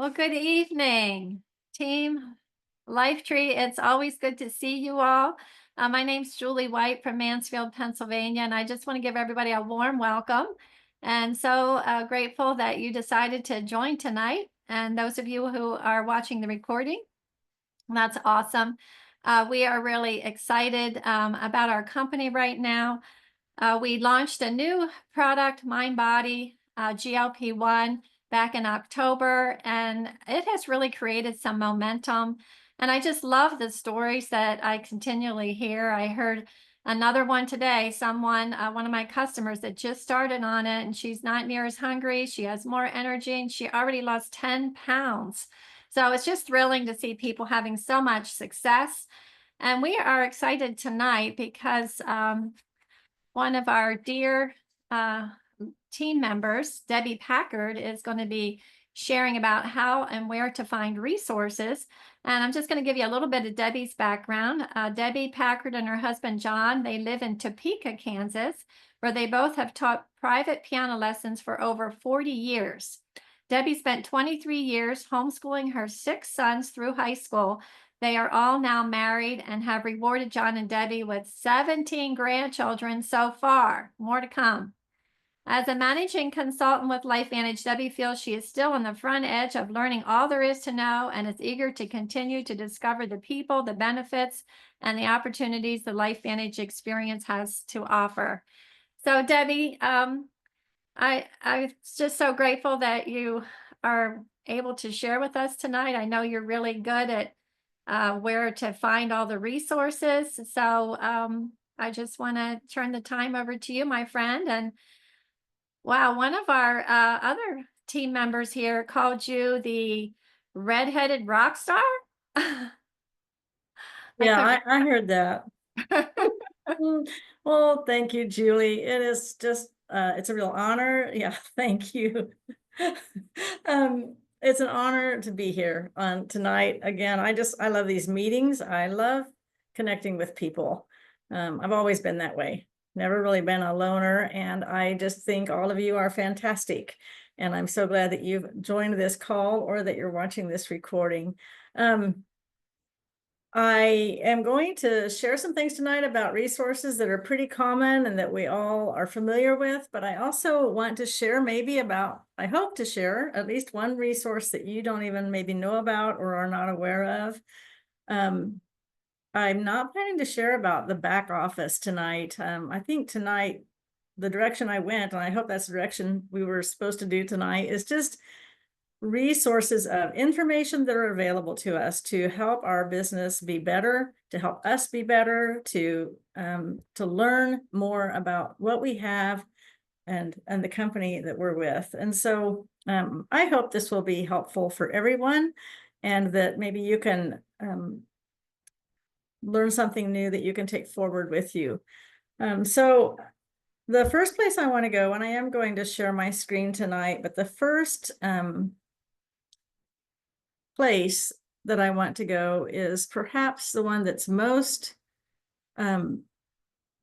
Well, good evening, Team LifeTree. It's always good to see you all. My name's Julie White from Mansfield, Pennsylvania, and I just want to give everybody a warm welcome. And so grateful that you decided to join tonight. And those of you who are watching the recording, that's awesome. We are really excited about our company right now. We launched a new product, MindBody GLP-1, back in October, and it has really created some momentum. And I just love the stories that I continually hear. I heard another one today, one of my customers that just started on it, and she's not near as hungry. She has more energy, and she already lost 10 pounds. So it's just thrilling to see people having so much success. And we are excited tonight because one of our dear uh, team members, Debbie Packard, is going to be sharing about how and where to find resources. And I'm just going to give you a little bit of Debbie's background. Debbie Packard and her husband, John, they live in Topeka, Kansas, where they both have taught private piano lessons for over 40 years. Debbie spent 23 years homeschooling her 6 sons through high school. They are all now married and have rewarded John and Debbie with 17 grandchildren so far. More to come. As a managing consultant with LifeVantage, Debbie feels she is still on the front edge of learning all there is to know and is eager to continue to discover the people, the benefits, and the opportunities the LifeVantage experience has to offer. So, Debbie, I'm just so grateful that you are able to share with us tonight. I know you're really good at where to find all the resources. So I just want to turn the time over to you, my friend. And wow, one of our other team members here called you the redheaded rock star. I Yeah, couldn't. I heard that. Mm, Well, thank you, Julie. It is just, it's a real honor. Yeah, thank you. It's an honor to be here on tonight. Again, I love these meetings. I love connecting with people. I've always been that way. Never really been a loner, and I just think all of you are fantastic. And I'm so glad that you've joined this call or that you're watching this recording. I am going to share some things tonight about resources that are pretty common and that we all are familiar with, but I also want to share I hope to share at least one resource that you don't even maybe know about or are not aware of. Um, I'm not planning to share about the back office tonight. I think tonight, the direction I went, and I hope that's the direction we were supposed to do tonight, is just resources of information that are available to us to help our business be better, to help us be better, to learn more about what we have and the company that we're with. And so I hope this will be helpful for everyone, and that maybe you can learn something new that you can take forward with you. So the first place I want to go, and I am going to share my screen tonight, but the first place that I want to go is perhaps the one that's most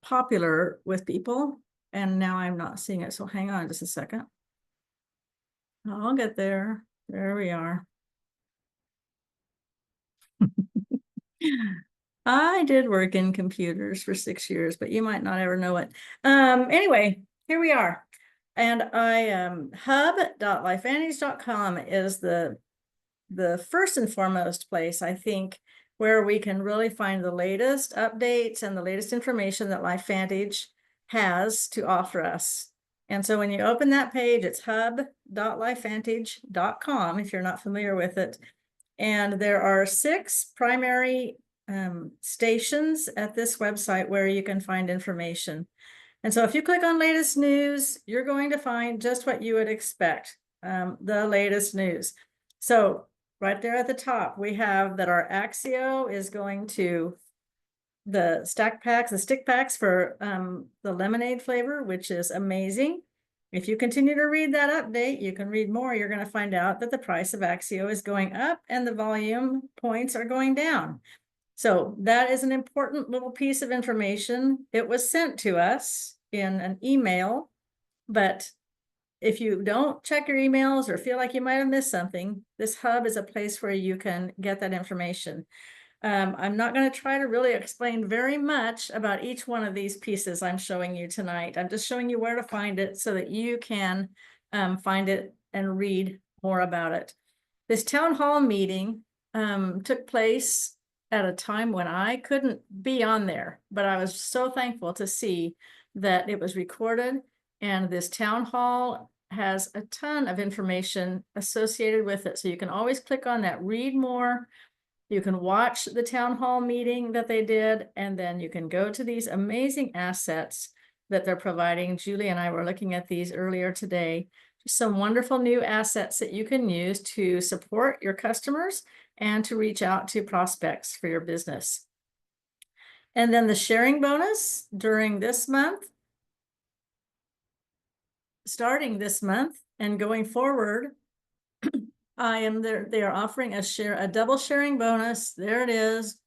popular with people. And now I'm not seeing it. So hang on just a second. I'll get there. There we are. I did work in computers for 6 years, but you might not ever know it. Anyway, here we are. And hub.lifevantage.com is the first and foremost place, I think, where we can really find the latest updates and the latest information that LifeVantage has to offer us. And so when you open that page, it's hub.lifevantage.com if you're not familiar with it. And there are 6 primary stations at this website where you can find information. And so if you click on latest news, you're going to find just what you would expect, the latest news. So right there at the top, we have that our Axio is going to the stick packs for the lemonade flavor, which is amazing. If you continue to read that update, you can read more. You're going to find out that the price of Axio is going up and the volume points are going down. So that is an important little piece of information. It was sent to us in an email, but if you don't check your emails or feel like you might have missed something, this hub is a place where you can get that information. I'm not going to try to really explain very much about each one of these pieces I'm showing you tonight. I'm just showing you where to find it so that you can find it and read more about it. This town hall meeting took place at a time when I couldn't be on there, but I was so thankful to see that it was recorded, and this town hall has a ton of information associated with it. So you can always click on that, read more. You can watch the town hall meeting that they did, and then you can go to these amazing assets that they're providing. Julie and I were looking at these earlier today. Some wonderful new assets that you can use to support your customers and to reach out to prospects for your business. And then the sharing bonus during this month, starting this month and going forward, they are offering a double sharing bonus. There it is.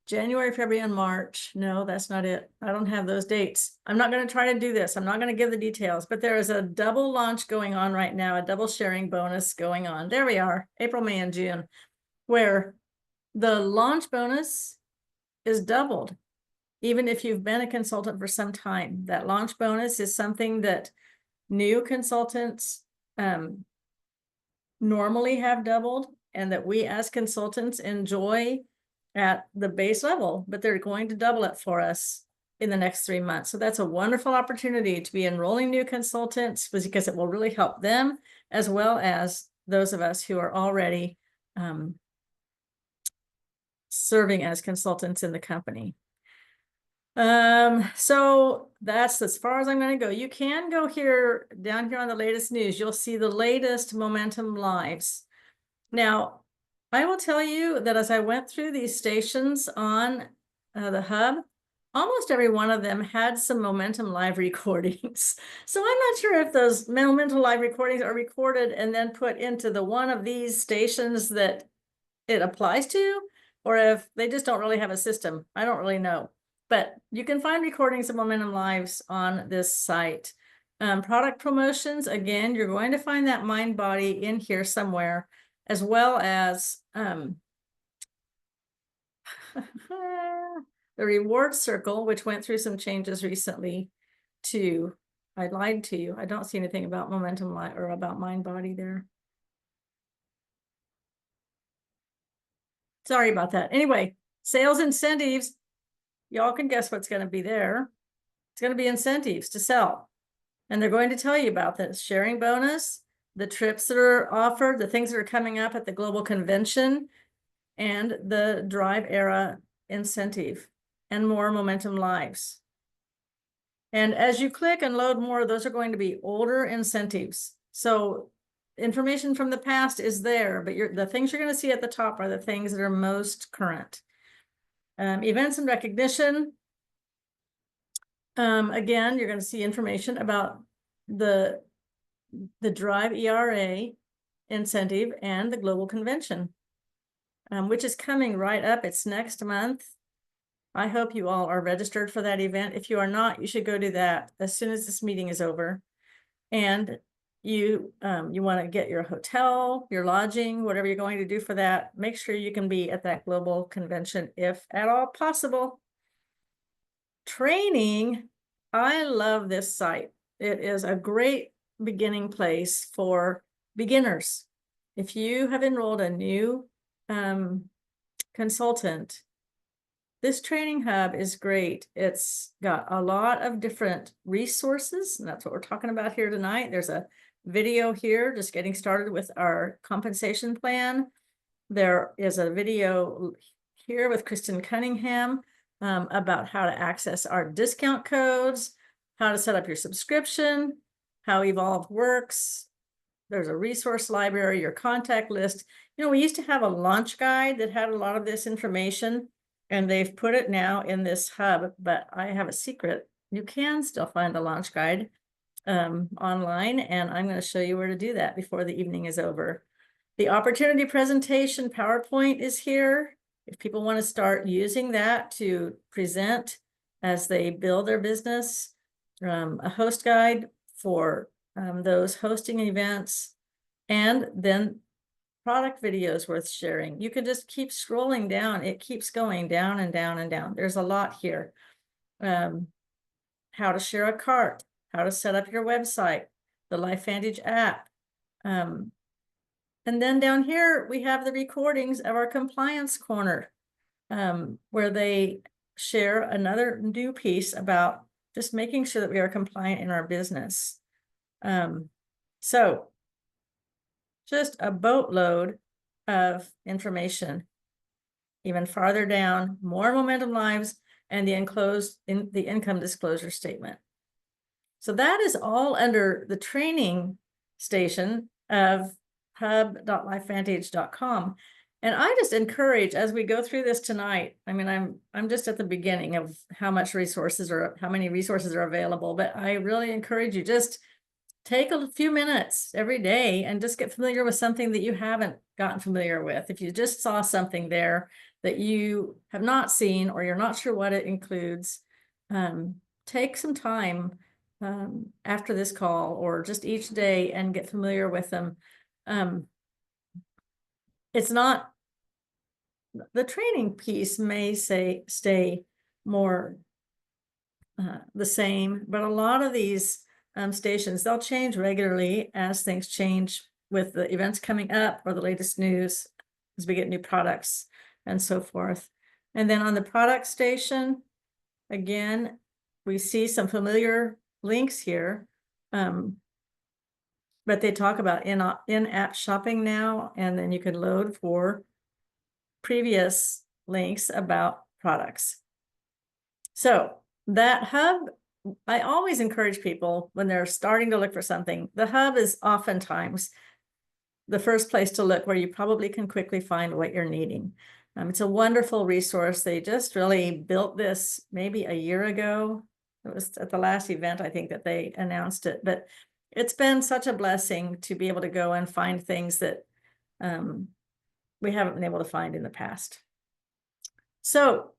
January, February, and March. No, that's not it. I don't have those dates. I'm not going to try to do this. I'm not going to give the details, but there is a double launch going on right now, a double sharing bonus going on. There we are, April, May, and June, where the launch bonus is doubled. Even if you've been a consultant for some time, that launch bonus is something that new consultants normally have doubled, and that we as consultants enjoy at the base level, but they're going to double it for us in the next 3 months. So that's a wonderful opportunity to be enrolling new consultants, because it will really help them as well as those of us who are already serving as consultants in the company. So that's as far as I'm going to go. You can go here, down here on the latest news. You'll see the latest Momentum Lives. Now, I will tell you that as I went through these stations on the hub, almost every one of them had some Momentum Live recordings. So I'm not sure if those Momentum Live recordings are recorded and then put into the one of these stations that it applies to, or if they just don't really have a system. I don't really know. But you can find recordings of Momentum Lives on this site. Product promotions, again, you're going to find that mind body in here somewhere, as well as the reward circle, which went through some changes recently to, I lied to you. I don't see anything about Momentum Live or about mind body there. Sorry about that. Anyway, sales incentives. Y'all can guess what's going to be there. It's going to be incentives to sell. And they're going to tell you about this sharing bonus, the trips that are offered, the things that are coming up at the global convention, and the Drive Era incentive, and more Momentum Lives. And as you click and load more, those are going to be older incentives. So information from the past is there, but the things you're going to see at the top are the things that are most current. Events and recognition. Again, you're going to see information about the Drive ERA incentive and the global convention, which is coming right up. It's next month. I hope you all are registered for that event. If you are not, you should go do that as soon as this meeting is over. And you want to get your hotel, your lodging, whatever you're going to do for that. Make sure you can be at that global convention if at all possible. Training. I love this site. It is a great beginning place for beginners. If you have enrolled a new consultant, this training hub is great. It's got a lot of different resources, and that's what we're talking about here tonight. There's a video here just getting started with our compensation plan. There is a video here with Kristen Cunningham about how to access our discount codes, how to set up your subscription, how Evolve works. There's a resource library, your contact list. You know, we used to have a launch guide that had a lot of this information, and they've put it now in this hub, but I have a secret. You can still find the launch guide online, and I'm going to show you where to do that before the evening is over. The opportunity presentation PowerPoint is here. If people want to start using that to present as they build their business, a host guide for those hosting events, and then product videos worth sharing. You can just keep scrolling down. It keeps going down and down and down. There's a lot here. How to share a cart, how to set up your website, the LifeVantage app. And then down here, we have the recordings of our compliance corner, where they share another new piece about just making sure that we are compliant in our business. So just a boatload of information. Even farther down, more momentum lives and the enclosed in the income disclosure statement. So that is all under the training station of hub.lifevantage.com. And I just encourage, as we go through this tonight, I mean, I'm just at the beginning of how many resources are available, but I really encourage you, just take a few minutes every day and just get familiar with something that you haven't gotten familiar with. If you just saw something there that you have not seen, or you're not sure what it includes, take some time after this call, or just each day, and get familiar with them. It's not, the training piece may stay more the same, but a lot of these stations, they'll change regularly as things change with the events coming up or the latest news as we get new products and so forth. And then on the product station, again, we see some familiar links here, but they talk about in-app shopping now, and then you can load for previous links about products. So that hub, I always encourage people when they're starting to look for something, the hub is oftentimes the first place to look, where you probably can quickly find what you're needing. It's a wonderful resource. They just really built this maybe a year ago. It was at the last event, I think, that they announced it, but it's been such a blessing to be able to go and find things that we haven't been able to find in the past. So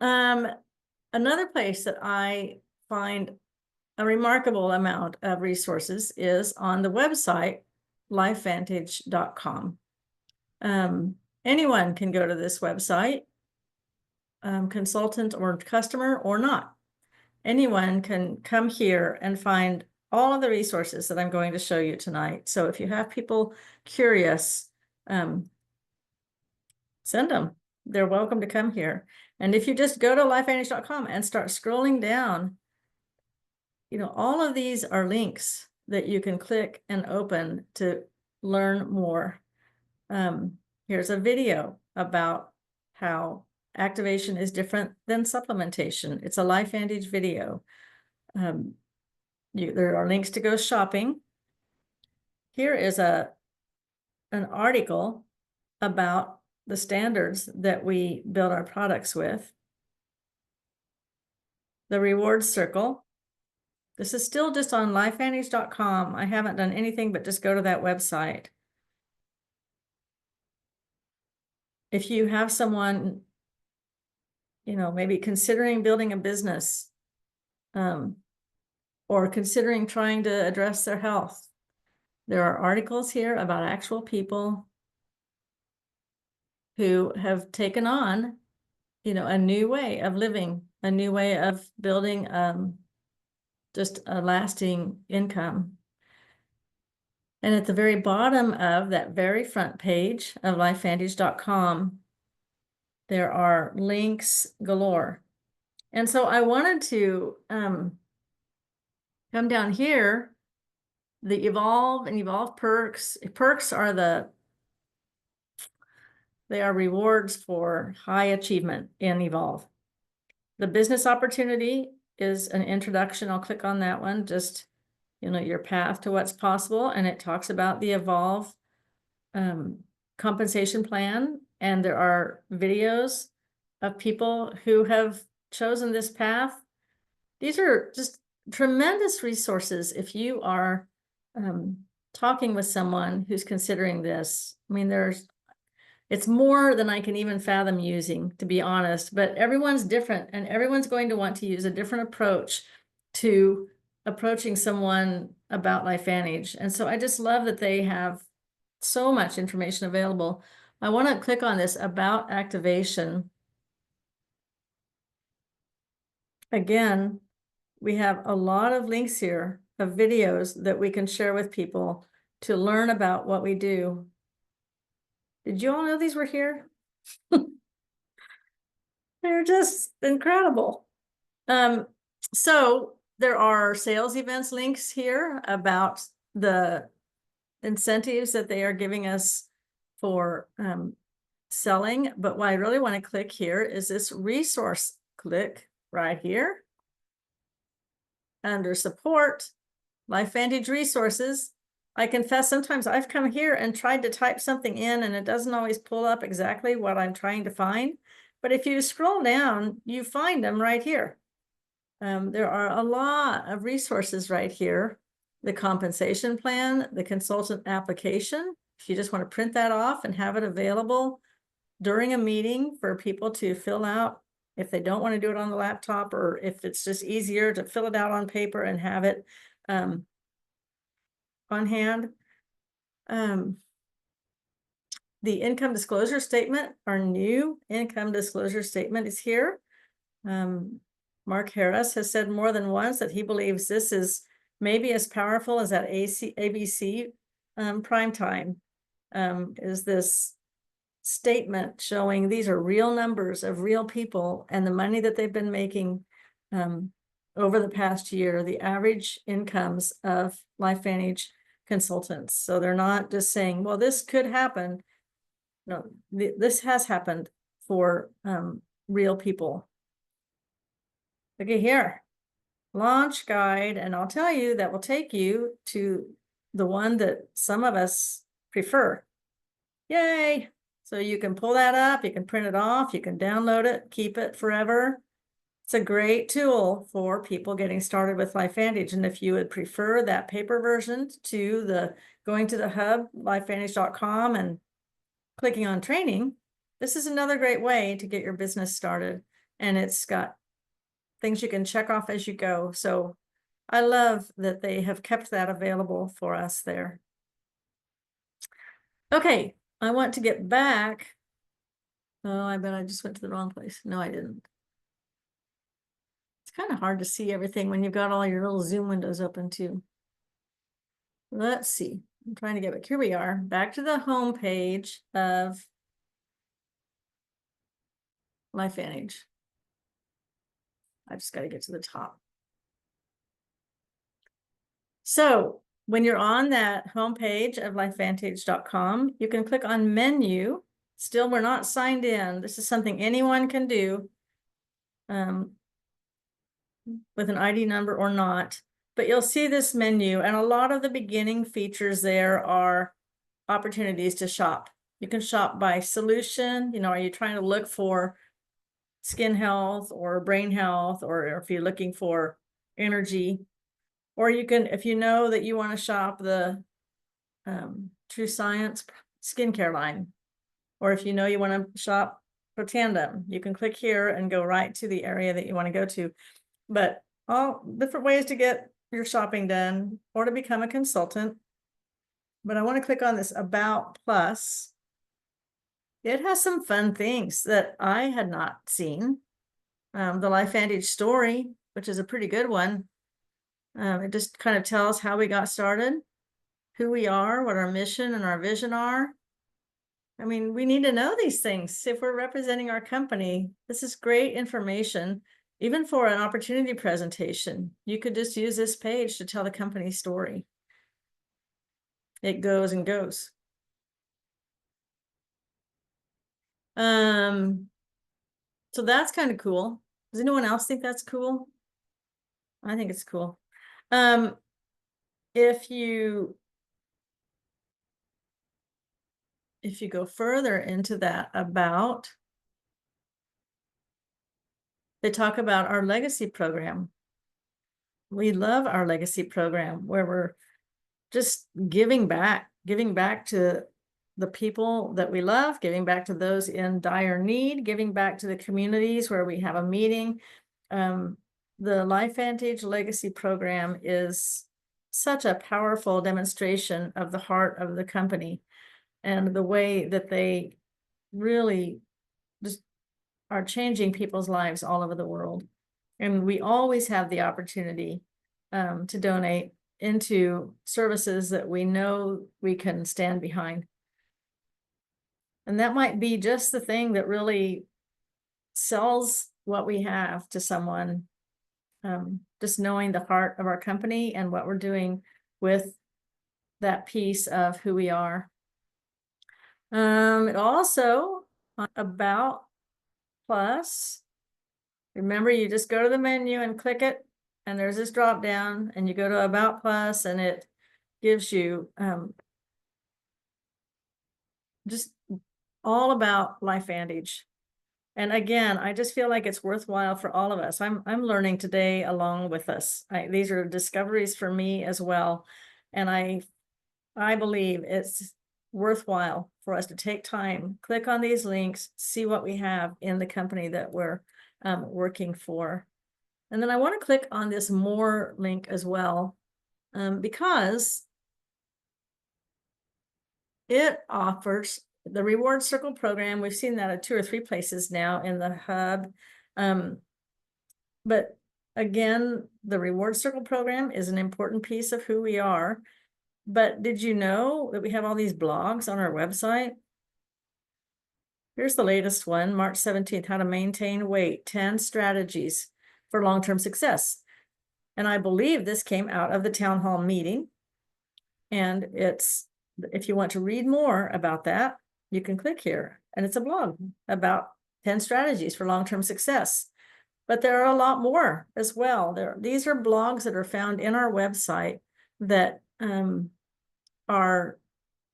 another place that I find a remarkable amount of resources is on the website, LifeVantage.com. Anyone can go to this website, consultant or customer or not. Anyone can come here and find all of the resources that I'm going to show you tonight. So if you have people curious, send them. They're welcome to come here. And if you just go to LifeVantage.com and start scrolling down, you know, all of these are links that you can click and open to learn more. Here's a video about how activation is different than supplementation. It's a LifeVantage video. There are links to go shopping. Here is an article about the standards that we build our products with. The reward circle. This is still just on LifeVantage.com. I haven't done anything but just go to that website. If you have someone, you know, maybe considering building a business, or considering trying to address their health, there are articles here about actual people who have taken on, you know, a new way of living, a new way of building just a lasting income. And at the very bottom of that very front page of LifeVantage.com, there are links galore. And so I wanted to come down here, the Evolve and Evolve perks. Perks are they are rewards for high achievement in Evolve. The business opportunity is an introduction. I'll click on that one, just, you know, your path to what's possible. And it talks about the Evolve compensation plan. And there are videos of people who have chosen this path. These are just tremendous resources if you are talking with someone who's considering this. I mean, it's more than I can even fathom using, to be honest, but everyone's different, and everyone's going to want to use a different approach to approaching someone about LifeVantage. And so I just love that they have so much information available. I want to click on this about activation. Again, we have a lot of links here of videos that we can share with people to learn about what we do. Did you all know these were here? They're just incredible. So there are sales events links here about the incentives that they are giving us for selling. But what I really want to click here is this resource click right here under support, LifeVantage resources. I confess sometimes I've come here and tried to type something in and it doesn't always pull up exactly what I'm trying to find. But if you scroll down, you find them right here. There are a lot of resources right here. The compensation plan, the consultant application. If you just want to print that off and have it available during a meeting for people to fill out, if they don't want to do it on the laptop, or if it's just easier to fill it out on paper and have it on hand. The income disclosure statement, our new income disclosure statement is here. Mark Harris has said more than once that he believes this is maybe as powerful as that ABC prime time, is this statement showing these are real numbers of real people and the money that they've been making over the past year, the average incomes of LifeVantage consultants. So they're not just saying, well, this could happen. No, this has happened for real people. Okay, here, launch guide, and I'll tell you that will take you to the one that some of us prefer. Yay! So you can pull that up, you can print it off, you can download it, keep it forever. It's a great tool for people getting started with LifeVantage. And if you would prefer that paper version to the going to the hub, lifevantage.com, and clicking on training, this is another great way to get your business started. And it's got things you can check off as you go. So I love that they have kept that available for us there. Okay, I want to get back. Oh, I bet I just went to the wrong place. No, I didn't. It's kind of hard to see everything when you've got all your little Zoom windows open too. Let's see. I'm trying to get back. Here we are, back to the home page of LifeVantage. I just got to get to the top. So when you're on that homepage of lifevantage.com, you can click on menu. Still, we're not signed in. This is something anyone can do with an ID number or not. But you'll see this menu, and a lot of the beginning features there are opportunities to shop. You can shop by solution. You know, are you trying to look for skin health or brain health, or if you're looking for energy, or you can, if you know that you want to shop the True Science skincare line, or if you know you want to shop for Tandem, you can click here and go right to the area that you want to go to. But all different ways to get your shopping done or to become a consultant. But I want to click on this About Plus. It has some fun things that I had not seen. The LifeVantage story, which is a pretty good one. It just kind of tells how we got started, who we are, what our mission and our vision are. I mean, we need to know these things if we're representing our company. This is great information. Even for an opportunity presentation, you could just use this page to tell the company story. It goes and goes. So that's kind of cool. Does anyone else think that's cool? I think it's cool. If you go further into that about, they talk about our legacy program. We love our legacy program where we're just giving back to the people that we love, giving back to those in dire need, giving back to the communities where we have a meeting. The LifeVantage legacy program is such a powerful demonstration of the heart of the company and the way that they really just are changing people's lives all over the world. And we always have the opportunity to donate into services that we know we can stand behind. And that might be just the thing that really sells what we have to someone. Just knowing the heart of our company and what we're doing with that piece of who we are. It also About Plus. Remember, you just go to the menu and click it, and there's this drop down, and you go to About Plus, and it gives you just all about LifeVantage. And again, I just feel like it's worthwhile for all of us. I'm learning today along with us. These are discoveries for me as well, and I believe it's worthwhile for us to take time, click on these links, see what we have in the company that we're working for. And then I want to click on this more link as well, because it offers the Reward Circle program. We've seen that at 2 or 3 places now in the hub. But again, the Reward Circle program is an important piece of who we are. But did you know that we have all these blogs on our website? Here's the latest one, March 17th, How to Maintain Weight, 10 Strategies for Long-Term Success. And I believe this came out of the town hall meeting. And if you want to read more about that, you can click here. And it's a blog about 10 strategies for long-term success. But there are a lot more as well. These are blogs that are found in our website that are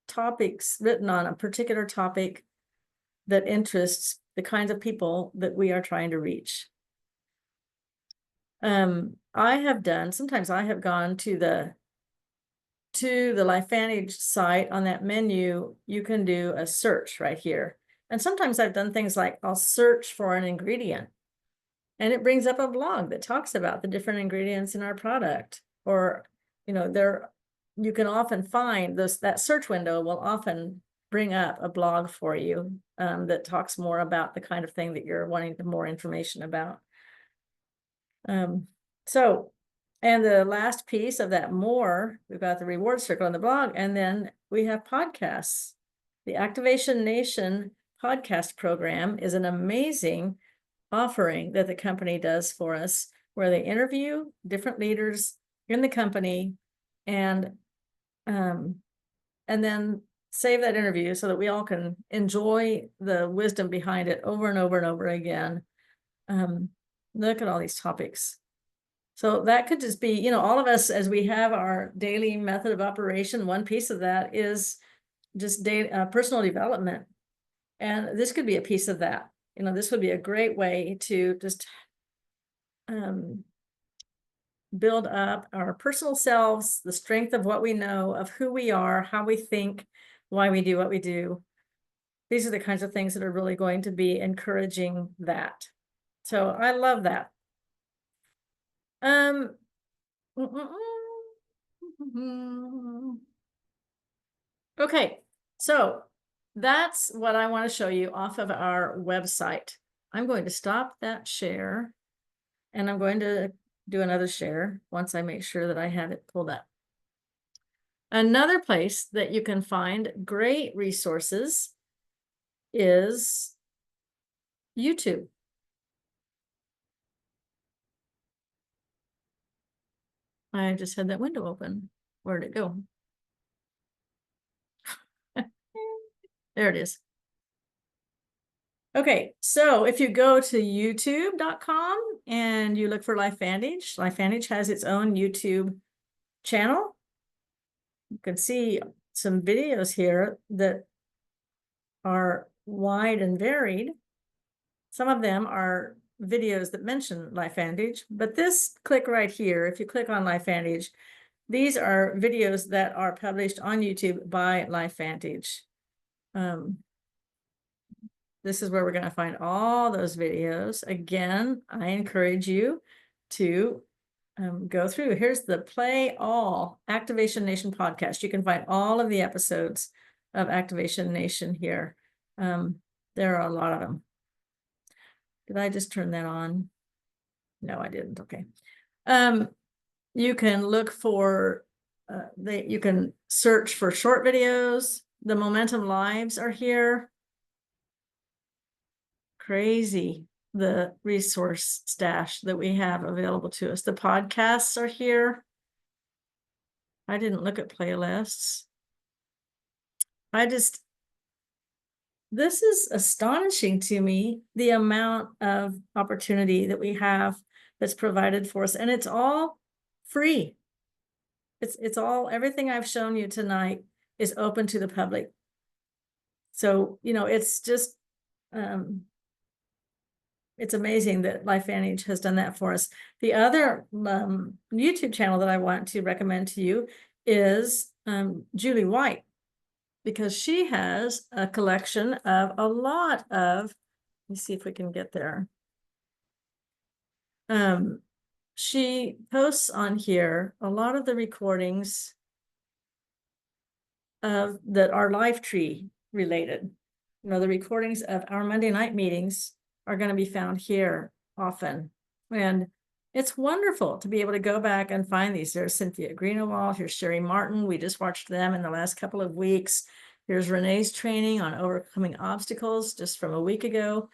topics written on a particular topic that interests the kinds of people that we are trying to reach. Sometimes I have gone to the LifeVantage site. On that menu, you can do a search right here. And sometimes I've done things like I'll search for an ingredient, and it brings up a blog that talks about the different ingredients in our product. Or, you can often find that search window will often bring up a blog for you that talks more about the kind of thing that you're wanting more information about. And the last piece of that we've got the Reward Circle on the blog, and then we have podcasts. The Activation Nation podcast program is an amazing offering that the company does for us, where they interview different leaders in the company and then save that interview so that we all can enjoy the wisdom behind it over and over and over again. Look at all these topics. So that could just be, all of us, as we have our daily method of operation, one piece of that is just personal development. And this could be a piece of that. This would be a great way to just build up our personal selves, the strength of what we know, of who we are, how we think, why we do what we do. These are the kinds of things that are really going to be encouraging that. So I love that. Okay, so that's what I want to show you off of our website. I'm going to stop that share, and I'm going to do another share once I make sure that I have it pulled up. Another place that you can find great resources is YouTube. I just had that window open. Where'd it go? There it is. Okay, so if you go to youtube.com and you look for LifeVantage, LifeVantage has its own YouTube channel. You can see some videos here that are wide and varied. Some of them are videos that mention LifeVantage, but click right here, if you click on LifeVantage, these are videos that are published on YouTube by LifeVantage. This is where we're going to find all those videos. Again, I encourage you to go through. Here's the Play All Activation Nation podcast. You can find all of the episodes of Activation Nation here. There are a lot of them. Did I just turn that on? No, I didn't. Okay. You can look for, you can search for short videos. The Momentum Lives are here. Crazy, the resource stash that we have available to us. The podcasts are here. I didn't look at playlists. This is astonishing to me, the amount of opportunity that we have that's provided for us, and it's all free. It's all, everything I've shown you tonight is open to the public. So, it's just, it's amazing that LifeVantage has done that for us. The other YouTube channel that I want to recommend to you is Julie White, because she has a collection of a lot of, let me see if we can get there. She posts on here a lot of the recordings of that are LifeTree related. The recordings of our Monday night meetings are going to be found here often. And it's wonderful to be able to go back and find these. There's Cynthia Greenawald, here's Sherry Martin. We just watched them in the last couple of weeks. Here's Renee's training on overcoming obstacles just from a week ago.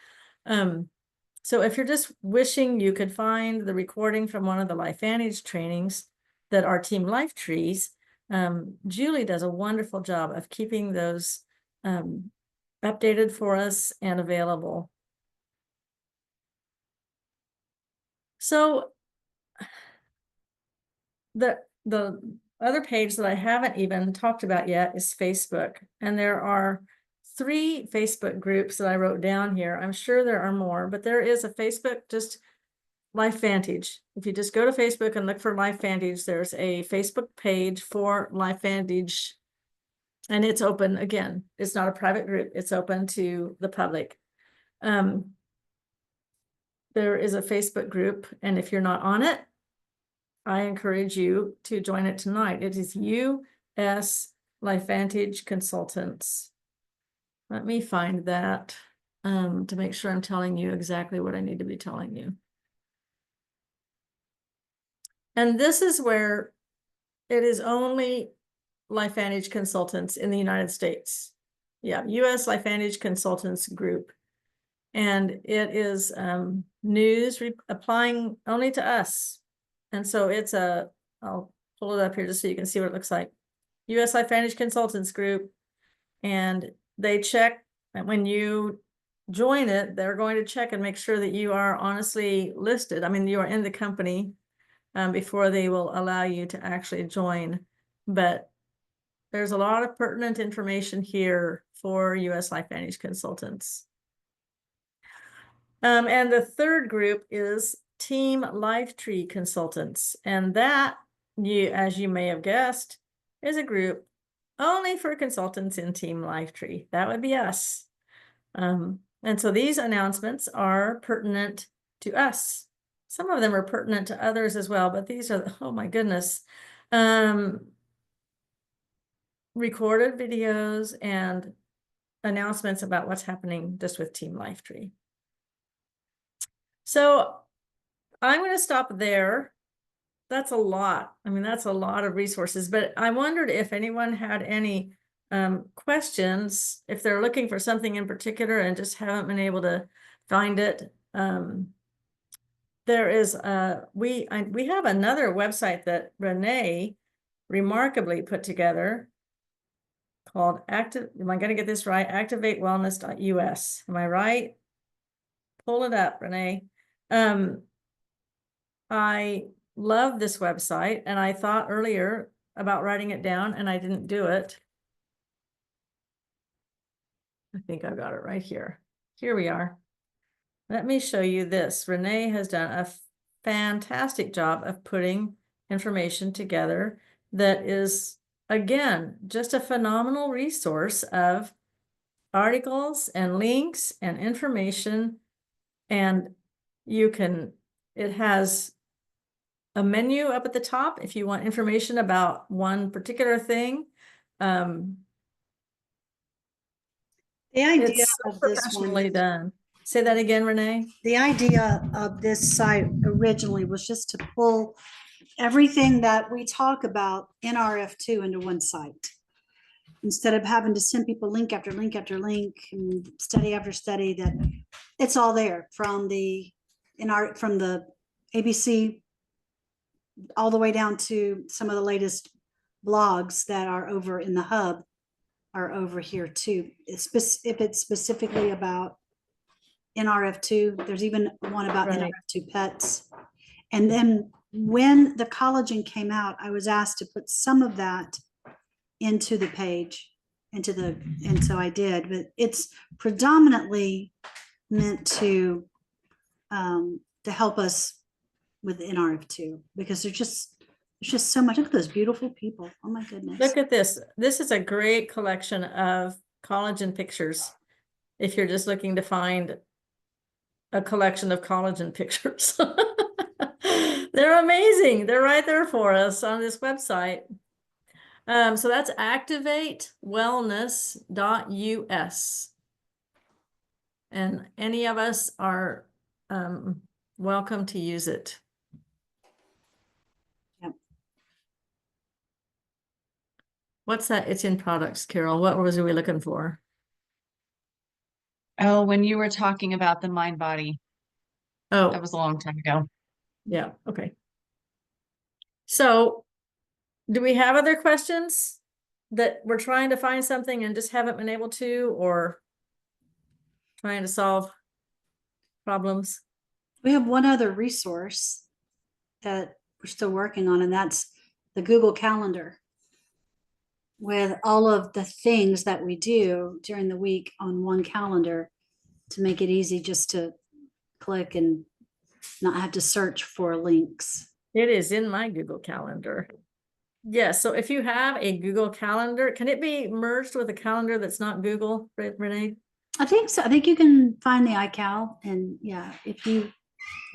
So if you're just wishing you could find the recording from one of the LifeVantage trainings that are Team Life Trees, Julie does a wonderful job of keeping those updated for us and available. So the other page that I haven't even talked about yet is Facebook, and there are 3 Facebook groups that I wrote down here. I'm sure there are more, but there is a Facebook, just LifeVantage. If you just go to Facebook and look for LifeVantage, there's a Facebook page for LifeVantage, and it's open. Again, it's not a private group, it's open to the public. There is a Facebook group, and if you're not on it, I encourage you to join it tonight. It is US LifeVantage Consultants. Let me find that to make sure I'm telling you exactly what I need to be telling you. And this is where it is only LifeVantage Consultants in the United States. Yeah, US LifeVantage Consultants Group. And it is news applying only to us. And so it's I'll pull it up here just so you can see what it looks like. US LifeVantage Consultants Group. And they check, and when you join it, they're going to check and make sure that you are honestly listed. I mean, you are in the company before they will allow you to actually join. But there's a lot of pertinent information here for US LifeVantage Consultants. And the third group is Team LifeTree Consultants. And that, as you may have guessed, is a group only for consultants in Team LifeTree. That would be us. And so these announcements are pertinent to us. Some of them are pertinent to others as well, but these are, oh my goodness, recorded videos and announcements about what's happening just with Team LifeTree. So I'm going to stop there. That's a lot. I mean, that's a lot of resources, but I wondered if anyone had any questions, if they're looking for something in particular and just haven't been able to find it. There is we have another website that Renee remarkably put together called am I going to get this right? activatewellness.us. Am I right? Pull it up, Renee. I love this website, and I thought earlier about writing it down, and I didn't do it. I think I've got it right here. Here we are. Let me show you this. Renee has done a fantastic job of putting information together that is, again, just a phenomenal resource of articles and links and information. And it has a menu up at the top if you want information about one particular thing. The idea It's so of this professionally one, done. Say that again, Renee. the idea of this site originally was just to pull everything that we talk about in RF2 into one site. Instead of having to send people link after link after link and study after study, that it's all there from the ABC all the way down to some of the latest blogs that are over in the hub are over here too. If it's specifically about NRF2, there's even one about Right. NRF2 pets. And then when the collagen came out, I was asked to put some of that into the page, and so I did, but it's predominantly meant to help us with NRF2 because there's just so much. Look at those beautiful people. Oh my goodness. Look at this. This is a great collection of collagen pictures. If you're just looking to find a collection of collagen pictures. They're amazing. They're right there for us on this website. So that's activatewellness.us. And any of us are welcome to use it. Yep. What's that? It's in products, Carol. What was we looking for? Oh, when you were talking about the mind body, Oh, that was a long time ago. yeah. Okay. So do we have other questions that we're trying to find something and just haven't been able to, or trying to solve problems? We have one other resource that we're still working on, and that's the Google Calendar with all of the things that we do during the week on one calendar to make it easy just to click and not have to search for links. It is in my Google Calendar. Yes. So if you have a Google Calendar, can it be merged with a calendar that's not Google, Renee? I think so. I think you can find the iCal, and yeah, if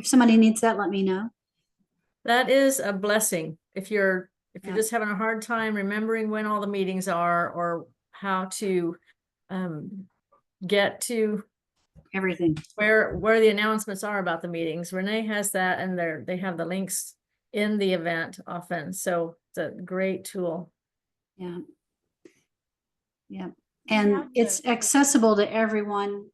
somebody needs that, let me know. That is a blessing. If you're Yeah. just having a hard time remembering when all the meetings are or how to get to Everything. where the announcements are about the meetings. Renee has that, and they have the links in the event often. So it's a great tool. Yeah. Yeah. And it's accessible to everyone.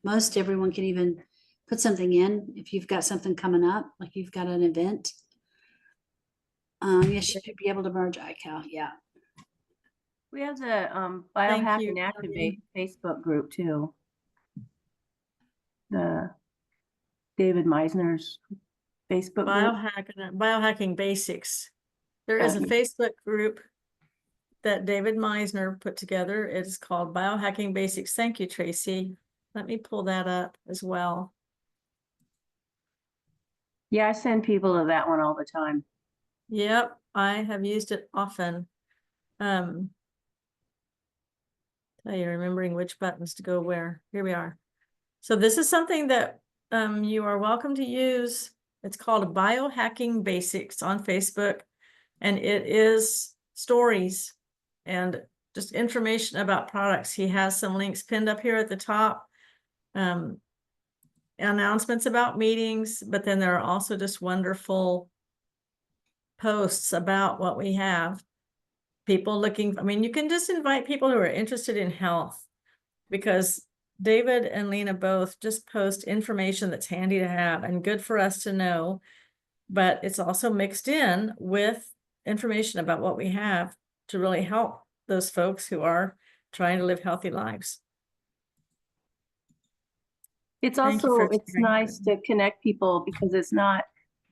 Most everyone can even put something in if you've got something coming up, like you've got an event. You should be able to merge iCal. Yeah. We have the Thank Biohack you, and Activate Facebook group too. The David Meisner's Facebook group. Biohacking Basics. There is a Facebook group that David Meisner put together. It is called Biohacking Basics. Thank you, Tracy. Let me pull that up as well. Yeah, I send people to that one all the time. Yep, I have used it often. Tell you, remembering which buttons to go where. Here we are. So this is something that you are welcome to use. It's called Biohacking Basics on Facebook, and it is stories and just information about products. He has some links pinned up here at the top, announcements about meetings, but then there are also just wonderful posts about what we have. People looking, I mean, you can just invite people who are interested in health, because David and Lena both just post information that's handy to have and good for us to know, but it's also mixed in with information about what we have to really help those folks who are trying to live healthy lives. It's Thank you also, for it's sharing nice that. to connect people because it's not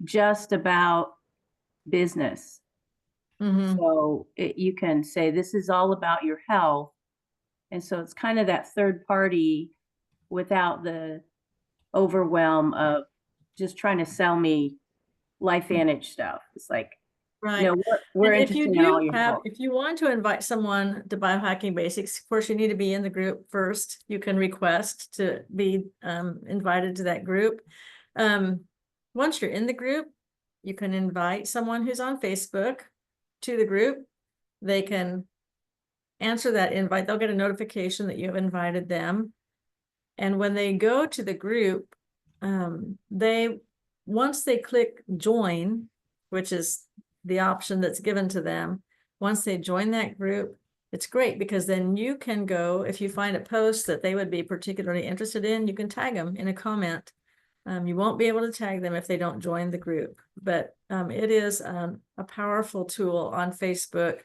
just about business. Mhm. So you can say, this is all about your health. And so it's kind of that third party without the overwhelm of just trying to sell me LifeVantage stuff. It's like, Right. no, we're And if interested you in all do your have, health. if you want to invite someone to Biohacking Basics, of course, you need to be in the group first. You can request to be invited to that group. Once you're in the group, you can invite someone who's on Facebook to the group. They can answer that invite. They'll get a notification that you have invited them. And when they go to the group, once they click join, which is the option that's given to them, once they join that group, it's great because then you can go, if you find a post that they would be particularly interested in, you can tag them in a comment. You won't be able to tag them if they don't join the group, but it is a powerful tool on Facebook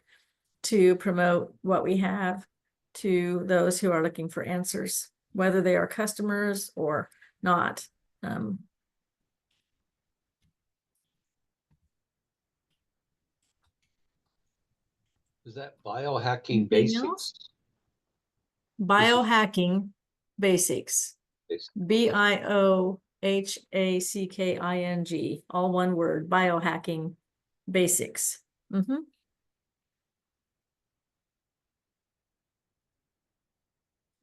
to promote what we have to those who are looking for answers, whether they are customers or not. Is that biohacking Anything basics? else? Biohacking basics. BIOHACKING, all one word, biohacking basics.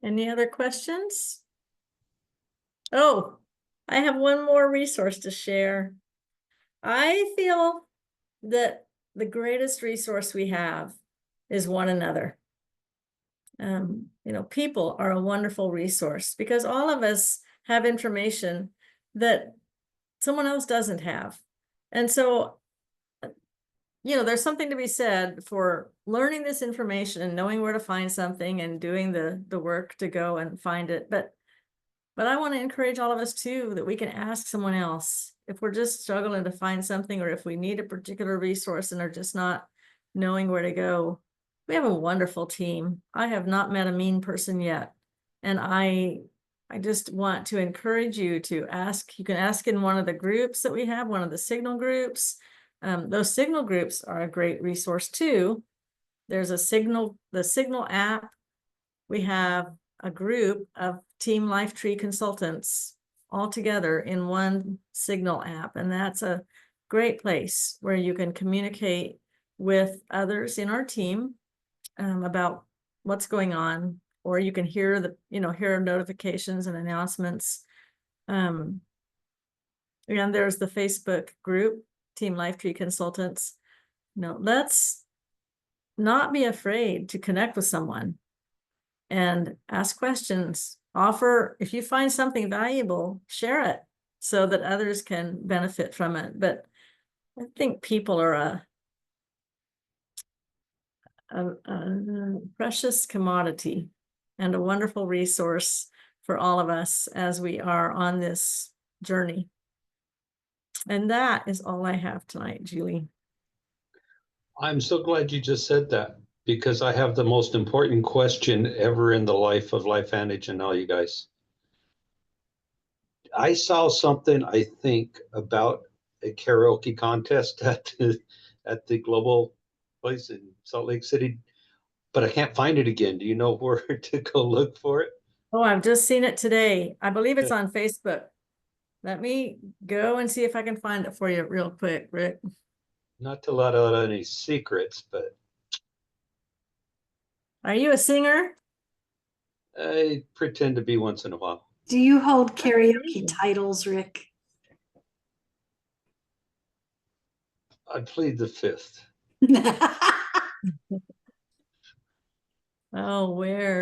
Any other questions? Oh, I have one more resource to share. I feel that the greatest resource we have is one another. People are a wonderful resource because all of us have information that someone else doesn't have. And so, there's something to be said for learning this information and knowing where to find something and doing the work to go and find it. But I want to encourage all of us too, that we can ask someone else if we're just struggling to find something, or if we need a particular resource and are just not knowing where to go. We have a wonderful team. I have not met a mean person yet. And I just want to encourage you to ask. You can ask in one of the groups that we have, one of the Signal groups. Those Signal groups are a great resource too. There's the Signal app. We have a group of Team LifeTree consultants all together in one Signal app. And that's a great place where you can communicate with others in our team about what's going on, or you can hear hear notifications and announcements. And there's the Facebook group, Team LifeTree Consultants. Let's not be afraid to connect with someone and ask questions. If you find something valuable, share it so that others can benefit from it. But I think people are a precious commodity and a wonderful resource for all of us as we are on this journey. And that is all I have tonight, Julie. I'm so glad you just said that, because I have the most important question ever in the life of LifeVantage and all you guys. I saw something, I think, about a karaoke contest at the global place in Salt Lake City, but I can't find it again. Do you know where to go look for it? Oh, I've just seen it today. I believe it's on Facebook. Let me go and see if I can find it for you real quick, Rick. Not to let out any secrets, but Are you a singer? I pretend to be once in a while. Do you hold karaoke Amazing. titles, Rick? I plead the fifth. Oh, where?